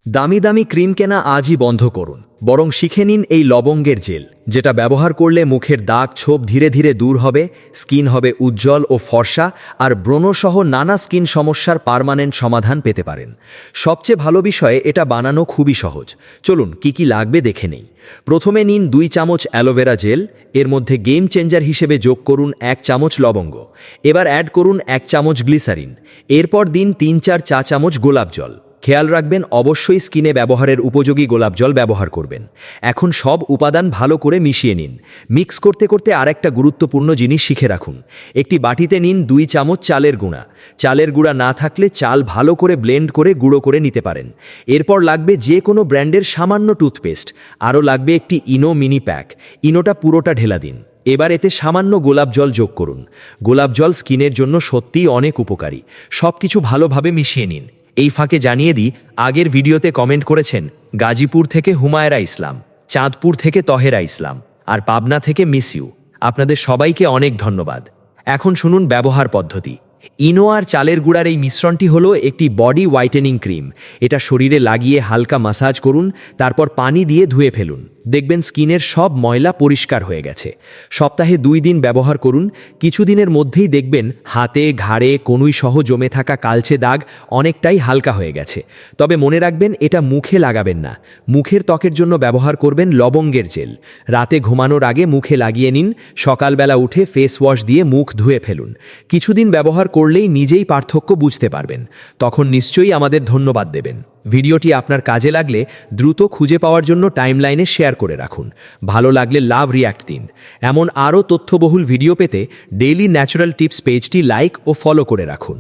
দামি দামি ক্রিম কেনা আজই বন্ধ করুন, বরং শিখে নিন এই লবঙ্গের জেল, যেটা ব্যবহার করলে মুখের দাগ ছোপ ধীরে ধীরে দূর হবে, স্কিন হবে উজ্জ্বল ও ফর্সা, আর ব্রণসহ নানা স্কিন সমস্যার পার্মানেন্ট সমাধান পেতে পারেন। সবচেয়ে ভালো বিষয়ে এটা বানানো খুবই সহজ। চলুন কি কি লাগবে দেখে নেই। প্রথমে নিন 2 চামচ অ্যালোভেরা জেল, এর মধ্যে গেম চেঞ্জার হিসেবে যোগ করুন 1 চামচ লবঙ্গ। এবার অ্যাড করুন 1 চামচ গ্লিসারিন। এরপর দিন 3-4 চা চামচ গোলাপ জল। খেয়াল রাখবেন অবশ্যই স্কিনে ব্যবহারের উপযোগী গোলাপ জল ব্যবহার করবেন। এখন সব উপাদান ভালো করে মিশিয়ে নিন। মিক্স করতে করতে আরেকটা গুরুত্বপূর্ণ জিনিস শিখে রাখুন। একটি বাটিতে নিন 2 চামচ চালের গুঁড়া। চালের গুঁড়া না থাকলে চাল ভালো করে ব্লেন্ড করে গুঁড়ো করে নিতে পারেন। এরপর লাগবে যে কোনো ব্র্যান্ডের সামান্য টুথপেস্ট। আরও লাগবে একটি ইনো মিনি প্যাক। ইনোটা পুরোটা ঢেলা দিন। এবার এতে সামান্য গোলাপ জল যোগ করুন। গোলাপ জল স্কিনের জন্য সত্যিই অনেক উপকারী। সব কিছু ভালোভাবে মিশিয়ে নিন। এই ফাঁকে জানিয়ে দিই, আগের ভিডিওতে কমেন্ট করেছেন গাজীপুর থেকে হুমায়রা ইসলাম, চাঁদপুর থেকে তহেরা ইসলাম, আর পাবনা থেকে মিস ইউ। আপনাদের সবাইকে অনেক ধন্যবাদ। এখন শুনুন ব্যবহার পদ্ধতি। ইনো আর চালের গুঁড়ার এই মিশ্রণটি হলো একটি বডি হোয়াইটেনিং ক্রিম। এটা শরীরে লাগিয়ে হালকা মাসাজ করুন, তারপর পানি দিয়ে ধুয়ে ফেলুন। দেখবেন স্কিনের সব ময়লা পরিষ্কার হয়ে গেছে। সপ্তাহে 2 দিন ব্যবহার করুন। কিছুদিনের মধ্যেই দেখবেন হাতে, ঘাড়ে, কনুই সহ জমে থাকা কালচে দাগ অনেকটাই হালকা হয়ে গেছে। তবে মনে রাখবেন, এটা মুখে লাগাবেন না। মুখের ত্বকের জন্য ব্যবহার করবেন লবঙ্গের জেল। রাতে ঘুমানোর আগে মুখে লাগিয়ে নিন। সকালবেলা উঠে ফেস ওয়াশ দিয়ে মুখ ধুয়ে ফেলুন। কিছুদিন ব্যবহার করলেই নিজেই পার্থক্য বুঝতে পারবেন। তখন নিশ্চয়ই আমাদের ধন্যবাদ দেবেন। ভিডিওটি আপনার কাজে লাগলে দ্রুত খুঁজে পাওয়ার জন্য টাইমলাইনে শেয়ার করে রাখুন। ভালো লাগলে লাভ রিয়্যাক্ট দিন। এমন আরও তথ্যবহুল ভিডিও পেতে ডেইলি ন্যাচারাল টিপস পেজটি লাইক ও ফলো করে রাখুন।